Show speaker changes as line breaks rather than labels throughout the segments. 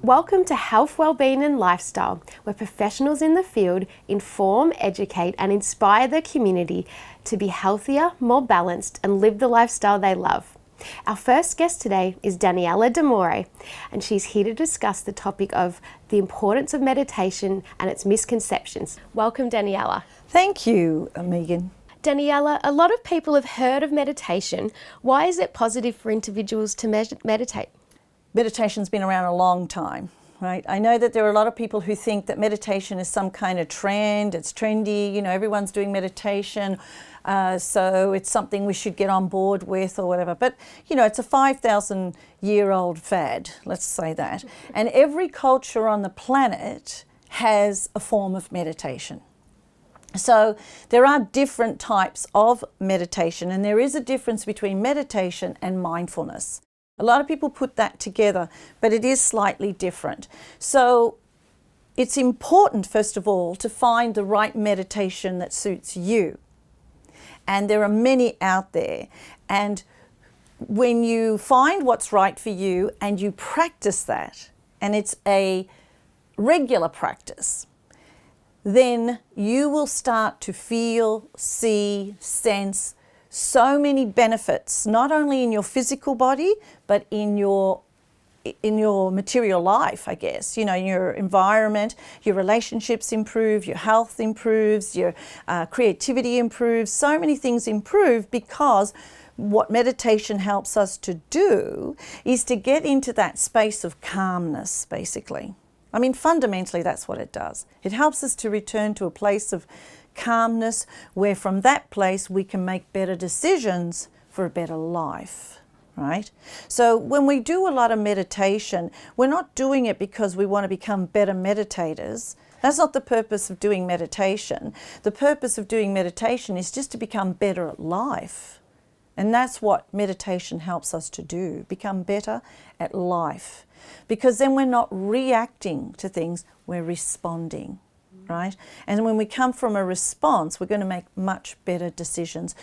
Welcome to Health, Wellbeing and Lifestyle, where professionals in the field inform, educate and inspire the community to be healthier, more balanced and live the lifestyle they love. Our first guest today is Daniella D'Amore, and she's here to discuss the topic of the importance of meditation and its misconceptions. Welcome, Daniella.
Thank you, Megan.
Daniella, a lot of people have heard of meditation. Why is it positive for individuals to meditate?
Meditation's been around a long time, right? I know that there are a lot of people who think that meditation is some kind of trend, it's trendy, everyone's doing meditation, so it's something we should get on board with or whatever. But, it's a 5,000-year-old fad, let's say that. And every culture on the planet has a form of meditation. So there are different types of meditation, and there is a difference between meditation and mindfulness. A lot of people put that together, but it is slightly different. So it's important, first of all, to find the right meditation that suits you. And there are many out there. And when you find what's right for you and you practice that, and it's a regular practice, then you will start to feel, see, sense so many benefits, not only in your physical body, but in your material life, I guess. In your environment, your relationships improve, your health improves, your creativity improves. So many things improve because what meditation helps us to do is to get into that space of calmness, basically. I mean, fundamentally, that's what it does. It helps us to return to a place of calmness, where from that place we can make better decisions for a better life, right? So when we do a lot of meditation, we're not doing it because we want to become better meditators. That's not the purpose of doing meditation. The purpose of doing meditation is just to become better at life. And that's what meditation helps us to do, become better at life. Because then we're not reacting to things, we're responding. Right? And when we come from a response, we're going to make much better decisions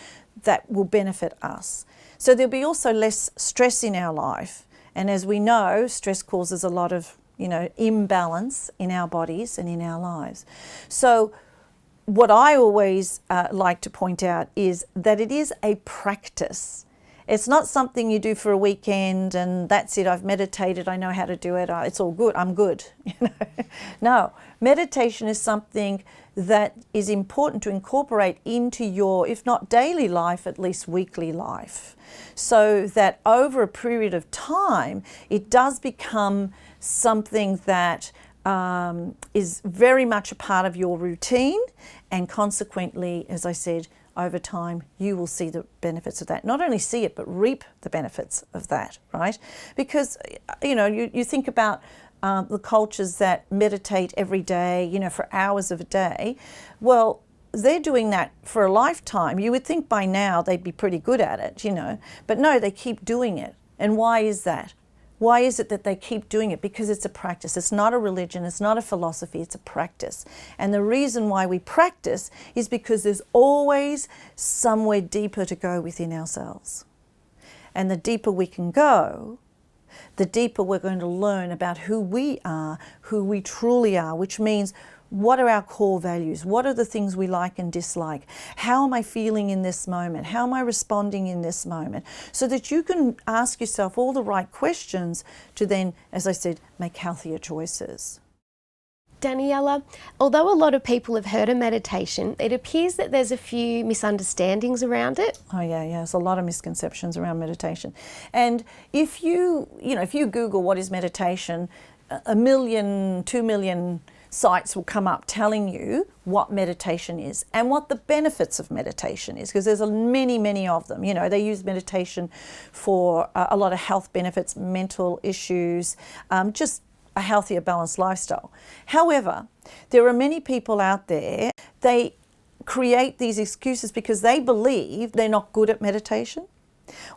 that will benefit us. So there'll be also less stress in our life. And as we know, stress causes a lot of, imbalance in our bodies and in our lives. So what I always like to point out is that it is a practice. It's not something you do for a weekend and that's it, I've meditated, I know how to do it, it's all good, I'm good. No, meditation is something that is important to incorporate into your, if not daily life, at least weekly life. So that over a period of time, it does become something that is very much a part of your routine, and consequently, as I said, over time, you will see the benefits of that. Not only see it, but reap the benefits of that, right? Because, you think about the cultures that meditate every day, for hours of a day. Well, they're doing that for a lifetime. You would think by now they'd be pretty good at it, But no, they keep doing it. And why is that? Why is it that they keep doing it? Because it's a practice. It's not a religion. It's not a philosophy. It's a practice. And the reason why we practice is because there's always somewhere deeper to go within ourselves. And the deeper we can go, the deeper we're going to learn about who we are, who we truly are, which means what are our core values? What are the things we like and dislike? How am I feeling in this moment? How am I responding in this moment? So that you can ask yourself all the right questions to then, as I said, make healthier choices.
Daniella, although a lot of people have heard of meditation, it appears that there's a few misunderstandings around it.
Oh yeah, there's a lot of misconceptions around meditation. And if you Google what is meditation, 1 million, 2 million sites will come up telling you what meditation is and what the benefits of meditation is, because there's many, many of them. They use meditation for a lot of health benefits, mental issues, just a healthier, balanced lifestyle. However, there are many people out there, they create these excuses because they believe they're not good at meditation,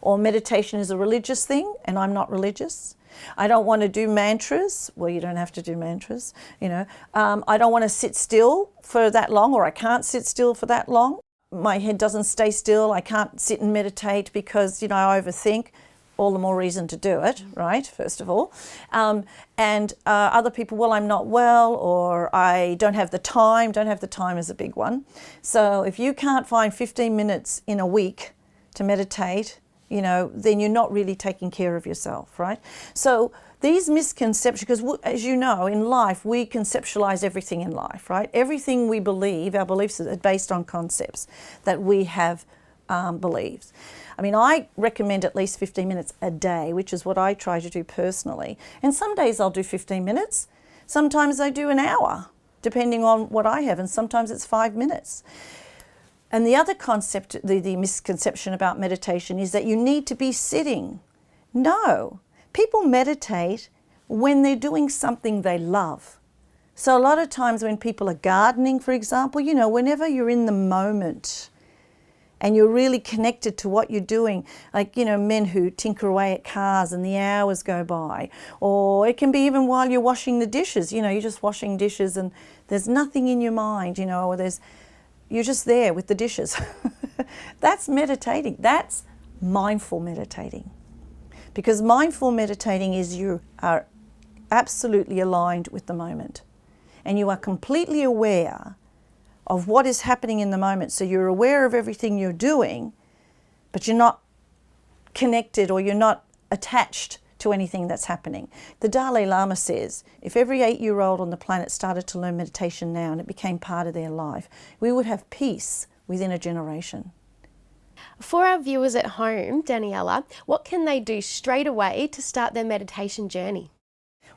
or meditation is a religious thing and I'm not religious. I don't want to do mantras. Well, you don't have to do mantras, I don't want to sit still for that long, or I can't sit still for that long. My head doesn't stay still. I can't sit and meditate because, I overthink. all the more reason to do it, right, first of all. And other people, well, I'm not well, or I don't have the time. Don't have the time is a big one. So if you can't find 15 minutes in a week to meditate, you know, then you're not really taking care of yourself, right? So these misconceptions, because as you know, in life, we conceptualize everything in life, right? Everything we believe, our beliefs are based on concepts that we have believed. I mean, I recommend at least 15 minutes a day, which is what I try to do personally. And some days I'll do 15 minutes. Sometimes I do an hour, depending on what I have, and sometimes it's 5 minutes. And the other concept, the misconception about meditation is that you need to be sitting. No, people meditate when they're doing something they love. So a lot of times when people are gardening, for example, you know, whenever you're in the moment and you're really connected to what you're doing, like, you know, men who tinker away at cars and the hours go by, or it can be even while you're washing the dishes, you know, you're just washing dishes and there's nothing in your mind, you know, or you're just there with the dishes. That's meditating. That's mindful meditating. Because mindful meditating is you are absolutely aligned with the moment. And you are completely aware of what is happening in the moment. So you're aware of everything you're doing, but you're not connected or you're not attached to anything that's happening. The Dalai Lama says, if every 8-year-old on the planet started to learn meditation now and it became part of their life, we would have peace within a generation.
For our viewers at home, Daniella, what can they do straight away to start their meditation journey?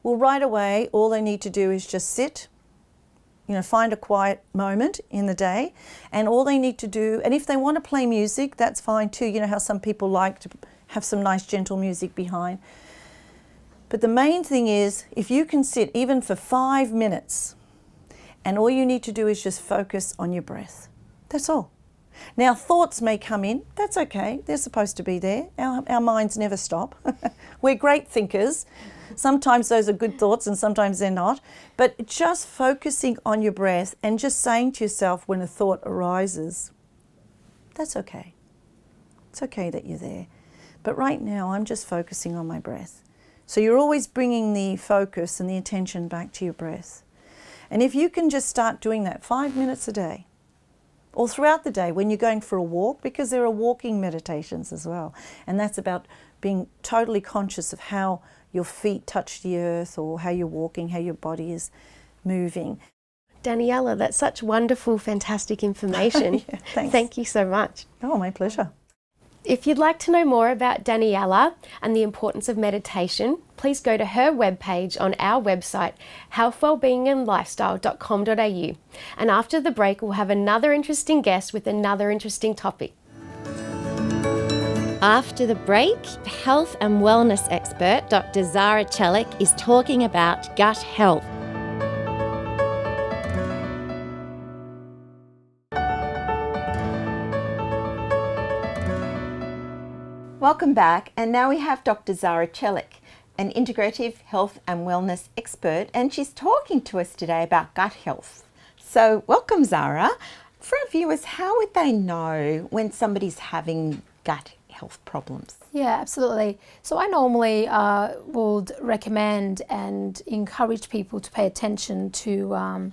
Well, right away, all they need to do is just sit, you know, find a quiet moment in the day, and all they need to do, and if they want to play music, that's fine too. You know how some people like to have some nice gentle music behind. But the main thing is, if you can sit even for 5 minutes, and all you need to do is just focus on your breath. That's all. Now, thoughts may come in. That's okay. They're supposed to be there. Our minds never stop. We're great thinkers. Sometimes those are good thoughts and sometimes they're not. But just focusing on your breath and just saying to yourself when a thought arises, that's okay. It's okay that you're there. But right now, I'm just focusing on my breath. So you're always bringing the focus and the attention back to your breath. And if you can just start doing that 5 minutes a day, or throughout the day when you're going for a walk, because there are walking meditations as well. And that's about being totally conscious of how your feet touch the earth or how you're walking, how your body is moving.
Daniella, that's such wonderful, fantastic information.
Yeah, thanks.
Thank you so much.
Oh, my pleasure.
If you'd like to know more about Daniella and the importance of meditation, please go to her webpage on our website, healthwellbeingandlifestyle.com.au. And after the break, we'll have another interesting guest with another interesting topic. After the break, health and wellness expert Dr Zara Celik is talking about gut health.
Welcome back, and now we have Dr Zara Celik, an integrative health and wellness expert, and she's talking to us today about gut health. So welcome, Zara. For our viewers, how would they know when somebody's having gut health problems?
Yeah, absolutely. So I normally would recommend and encourage people to pay attention to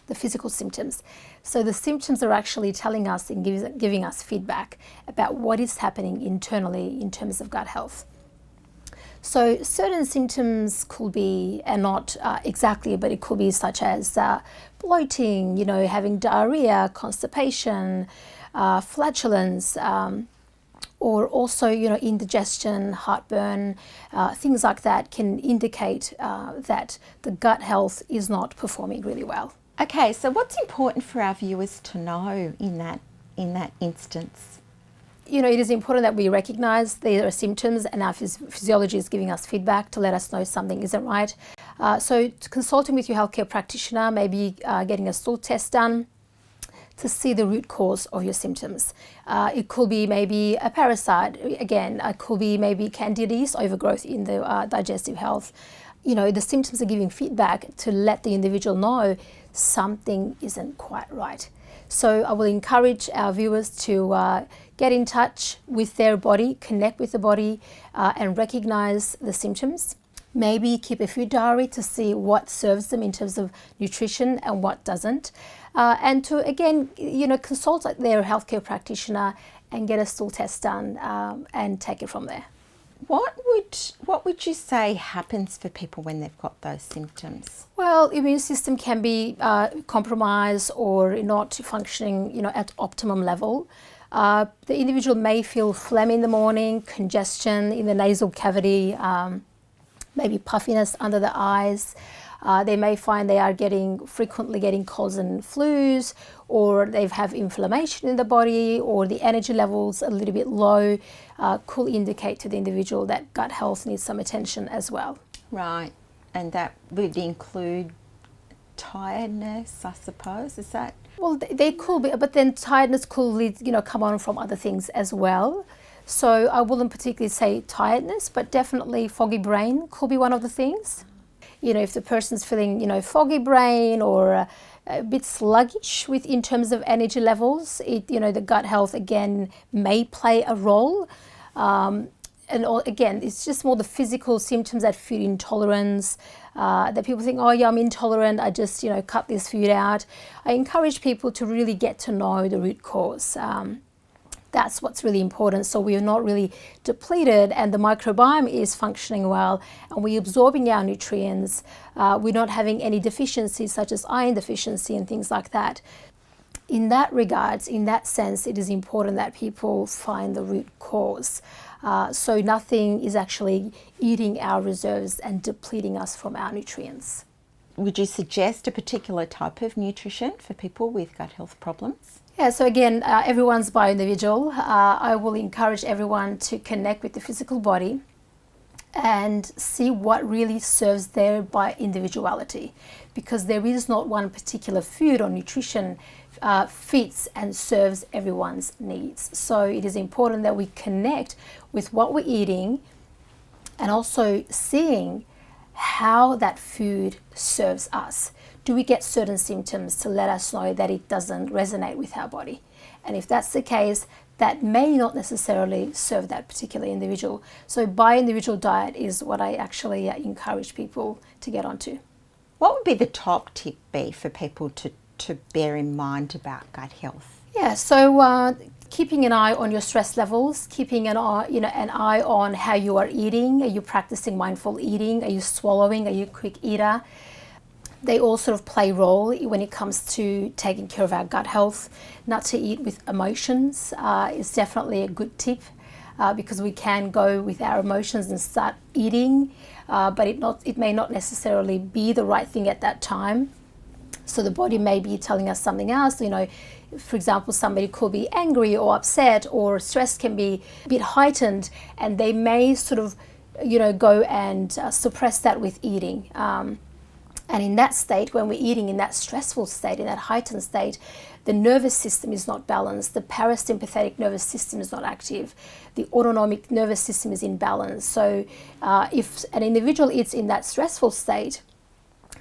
the physical symptoms. So the symptoms are actually telling us and giving us feedback about what is happening internally in terms of gut health. So certain symptoms could be, and not exactly, but it could be such as bloating, you know, having diarrhea, constipation, flatulence, or also, you know, indigestion, heartburn, things like that can indicate that the gut health is not performing really well.
Okay, so what's important for our viewers to know in that instance?
You know, it is important that we recognize there are symptoms and our physiology is giving us feedback to let us know something isn't right. So consulting with your healthcare practitioner, maybe getting a stool test done to see the root cause of your symptoms. It could be maybe a parasite, again, it could be maybe candida yeast overgrowth in the digestive health. You know, the symptoms are giving feedback to let the individual know something isn't quite right. So I will encourage our viewers to get in touch with their body, connect with the body, and recognize the symptoms. Maybe keep a food diary to see what serves them in terms of nutrition and what doesn't. And to, again, consult their healthcare practitioner and get a stool test done and take it from there.
What would you say happens for people when they've got those symptoms?
Well, immune system can be compromised or not functioning, at optimum level. The individual may feel phlegm in the morning, congestion in the nasal cavity, maybe puffiness under the eyes. They may find they are frequently getting colds and flus, or they have inflammation in the body, or the energy levels a little bit low, could indicate to the individual that gut health needs some attention as well.
Right, and that would include tiredness, I suppose, is that?
Well, they could be, but then tiredness could come on from other things as well. So I wouldn't particularly say tiredness, but definitely foggy brain could be one of the things. If the person's feeling, foggy brain or a bit sluggish in terms of energy levels, the gut health again may play a role. Again, it's just more the physical symptoms, that food intolerance, that people think, oh yeah, I'm intolerant, I just, cut this food out. I encourage people to really get to know the root cause. That's what's really important. So we are not really depleted and the microbiome is functioning well and we're absorbing our nutrients. We're not having any deficiencies such as iron deficiency and things like that. In that regards, in that sense, it is important that people find the root cause. So nothing is actually eating our reserves and depleting us from our nutrients.
Would you suggest a particular type of nutrition for people with gut health problems?
Yeah, so again, everyone's by individual. I will encourage everyone to connect with the physical body and see what really serves their by individuality, because there is not one particular food or nutrition fits and serves everyone's needs. So it is important that we connect with what we're eating and also seeing how that food serves us. Do we get certain symptoms to let us know that it doesn't resonate with our body? And if that's the case, that may not necessarily serve that particular individual. So by individual diet is what I actually encourage people to get onto.
What would be the top tip be for people to bear in mind about gut health?
Yeah, so keeping an eye on your stress levels, keeping an eye on how you are eating. Are you practicing mindful eating? Are you swallowing? Are you a quick eater? They all sort of play a role when it comes to taking care of our gut health. Not to eat with emotions is definitely a good tip because we can go with our emotions and start eating, but it may not necessarily be the right thing at that time. So the body may be telling us something else. For example, somebody could be angry or upset, or stress can be a bit heightened, and they may sort of, go and suppress that with eating. And in that state, when we're eating in that stressful state, in that heightened state, the nervous system is not balanced. The parasympathetic nervous system is not active. The autonomic nervous system is imbalance. So if an individual eats in that stressful state,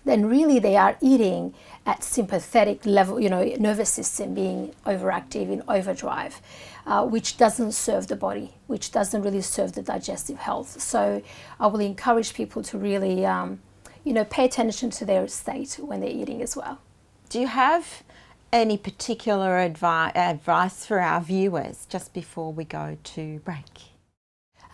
then really they are eating at sympathetic level, nervous system being overactive in overdrive, which doesn't serve the body, which doesn't really serve the digestive health. So I will encourage people to really pay attention to their state when they're eating as well.
Do you have any particular advice for our viewers just before we go to break?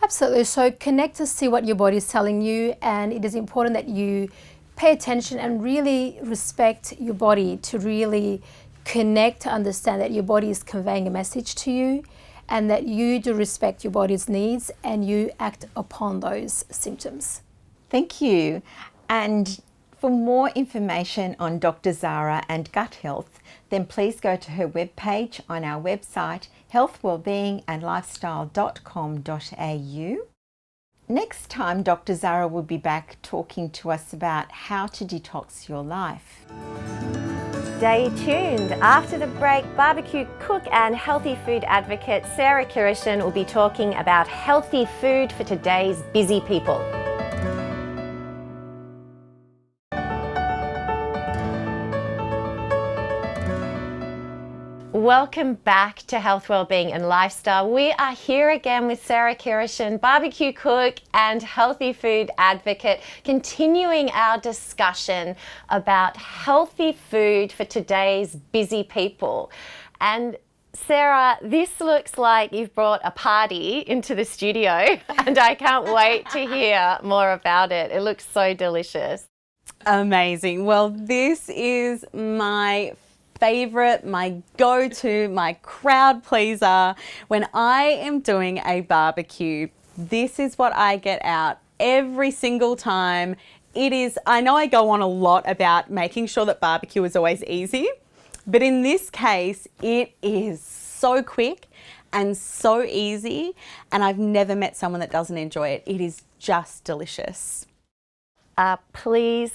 Absolutely. So connect to see what your body is telling you, and it is important that you pay attention and really respect your body, to really connect, to understand that your body is conveying a message to you and that you do respect your body's needs and you act upon those symptoms.
Thank you. And for more information on Dr. Zara and gut health, then please go to her webpage on our website, healthwellbeingandlifestyle.com.au. Next time, Dr. Zara will be back talking to us about how to detox your life.
Stay tuned. After the break, barbecue cook and healthy food advocate Sarah Kiryshin will be talking about healthy food for today's busy people. Welcome back to Health, Wellbeing and Lifestyle. We are here again with Sarah Kiryshin, barbecue cook and healthy food advocate, continuing our discussion about healthy food for today's busy people. And Sarah, this looks like you've brought a party into the studio and I can't wait to hear more about it. It looks so delicious.
Amazing. Well, this is my favorite, my go-to, my crowd pleaser. When I am doing a barbecue, this is what I get out every single time. It is, I know I go on a lot about making sure that barbecue is always easy, but in this case, it is so quick and so easy, and I've never met someone that doesn't enjoy it. It is just delicious.
Please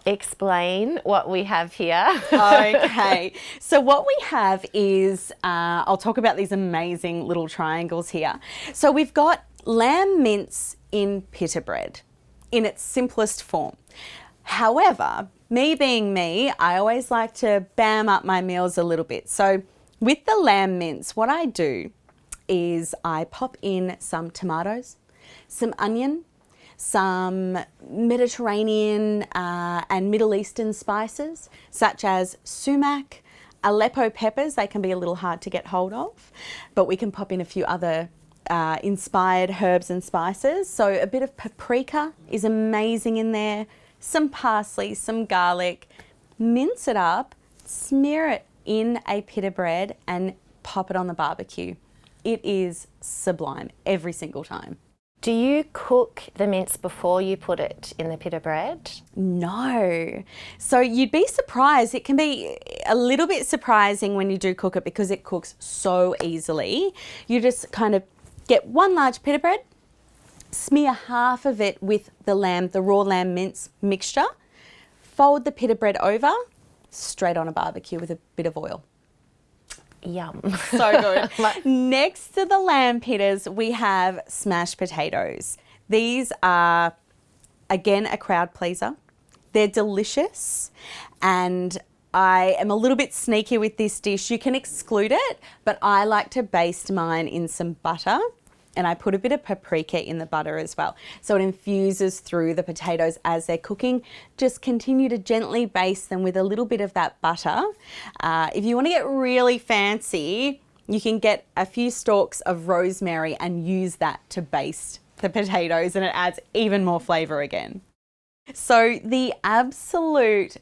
explain what we have here.
Okay, so what we have is, I'll talk about these amazing little triangles here. So we've got lamb mince in pita bread in its simplest form. However, me being me, I always like to bam up my meals a little bit. So with the lamb mince, what I do is I pop in some tomatoes, some onion, some Mediterranean and Middle Eastern spices such as sumac, Aleppo peppers. They can be a little hard to get hold of, but we can pop in a few other inspired herbs and spices. So a bit of paprika is amazing in there, some parsley, some garlic. Mince it up, smear it in a pita bread and pop it on the barbecue. It is sublime every single time.
Do you cook the mince before you put it in the pita bread?
No. So you'd be surprised. It can be a little bit surprising when you do cook it because it cooks so easily. You just kind of get one large pita bread, smear half of it with the raw lamb mince mixture, fold the pita bread over, straight on a barbecue with a bit of oil.
Yum.
So good. Next to the lamb pittas, we have smashed potatoes. These are, again, a crowd pleaser. They're delicious, and I am a little bit sneaky with this dish. You can exclude it, but I like to baste mine in some butter, and I put a bit of paprika in the butter as well. So it infuses through the potatoes as they're cooking. Just continue to gently baste them with a little bit of that butter. If you want to get really fancy, you can get a few stalks of rosemary and use that to baste the potatoes, and it adds even more flavour again. So the absolute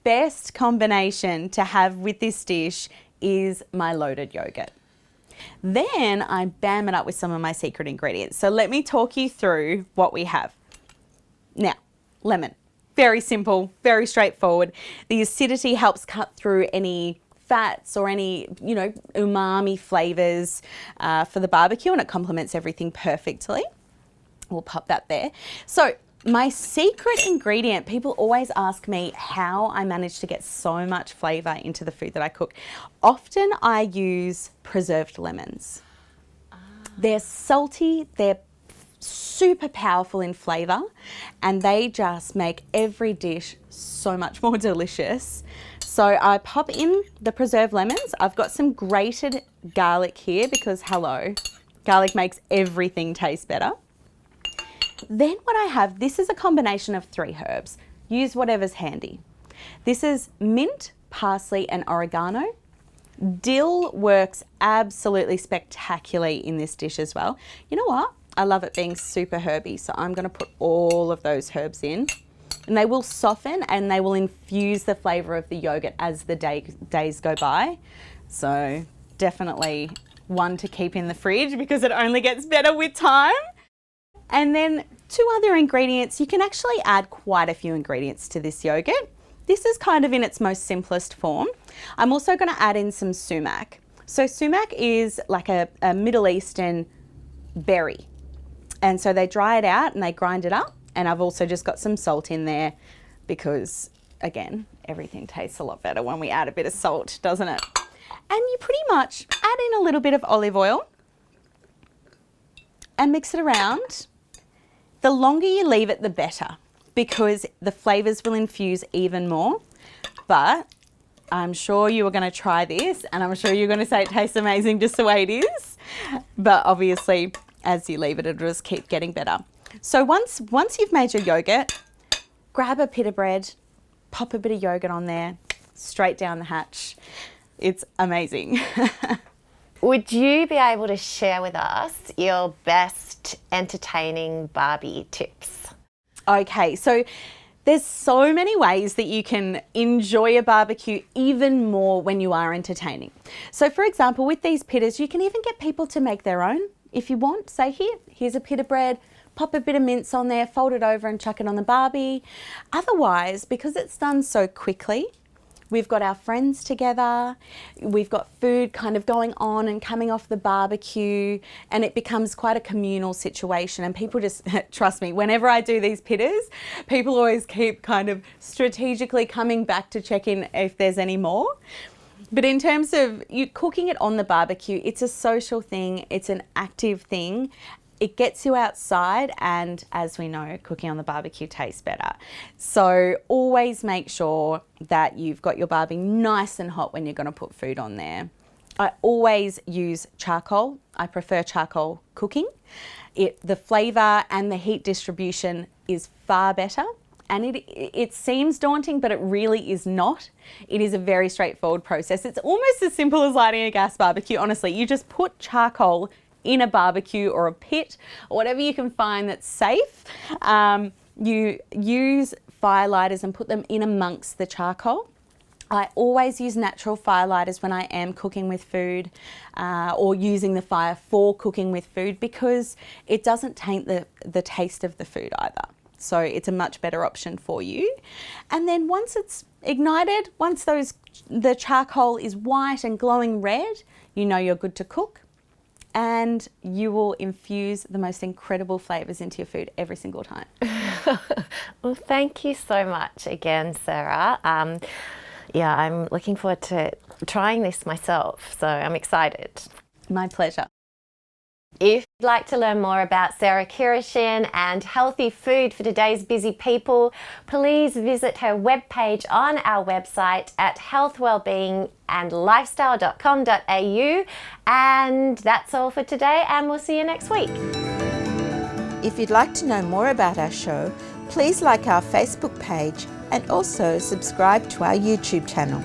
best combination to have with this dish is my loaded yogurt. Then I bam it up with some of my secret ingredients. So let me talk you through what we have. Now, lemon. Very simple, very straightforward. The acidity helps cut through any fats or any, umami flavors for the barbecue, and it complements everything perfectly. We'll pop that there. So my secret ingredient, people always ask me how I manage to get so much flavour into the food that I cook. Often I use preserved lemons. They're salty, they're super powerful in flavour, and they just make every dish so much more delicious. So I pop in the preserved lemons. I've got some grated garlic here because, hello, garlic makes everything taste better. Then what I have, this is a combination of 3 herbs. Use whatever's handy. This is mint, parsley and oregano. Dill works absolutely spectacularly in this dish as well. You know what? I love it being super herby, so I'm going to put all of those herbs in. And they will soften and they will infuse the flavour of the yogurt as the days go by. So definitely one to keep in the fridge because it only gets better with time. And then 2 other ingredients. You can actually add quite a few ingredients to this yogurt. This is kind of in its most simplest form. I'm also going to add in some sumac. So sumac is like a Middle Eastern berry. And so they dry it out and they grind it up. And I've also just got some salt in there because, again, everything tastes a lot better when we add a bit of salt, doesn't it? And you pretty much add in a little bit of olive oil and mix it around. The longer you leave it, the better, because the flavours will infuse even more. But I'm sure you are going to try this, and I'm sure you're going to say it tastes amazing just the way it is. But obviously, as you leave it, it'll just keep getting better. So once you've made your yogurt, grab a pita bread, pop a bit of yogurt on there, straight down the hatch. It's amazing.
Would you be able to share with us your best entertaining Barbie tips?
Okay, so there's so many ways that you can enjoy a barbecue even more when you are entertaining. So for example, with these pitas, you can even get people to make their own if you want. Say, here's a pita bread, pop a bit of mince on there, fold it over and chuck it on the barbie. Otherwise, because it's done so quickly, we've got our friends together, we've got food kind of going on and coming off the barbecue, and it becomes quite a communal situation. And people just, trust me, whenever I do these pitas, people always keep kind of strategically coming back to check in if there's any more. But in terms of you cooking it on the barbecue, it's a social thing, it's an active thing. It gets you outside, and as we know, cooking on the barbecue tastes better. So always make sure that you've got your barbie nice and hot when you're going to put food on there. I always use charcoal. I prefer charcoal cooking. The flavour and the heat distribution is far better. And it seems daunting, but it really is not. It is a very straightforward process. It's almost as simple as lighting a gas barbecue, honestly. You just put charcoal in a barbecue or a pit or whatever you can find that's safe. You use firelighters and put them in amongst the charcoal. I always use natural firelighters when I am cooking with food or using the fire for cooking with food, because it doesn't taint the taste of the food either. So it's a much better option for you. And then once it's ignited, once the charcoal is white and glowing red, you know you're good to cook. And you will infuse the most incredible flavours into your food every single time.
Well, thank you so much again, Sarah. Yeah, I'm looking forward to trying this myself, so I'm excited.
My pleasure.
If you'd like to learn more about Sarah Kiryshin and healthy food for today's busy people, please visit her webpage on our website at healthwellbeingandlifestyle.com.au. And that's all for today, and we'll see you next week.
If you'd like to know more about our show, please like our Facebook page and also subscribe to our YouTube channel.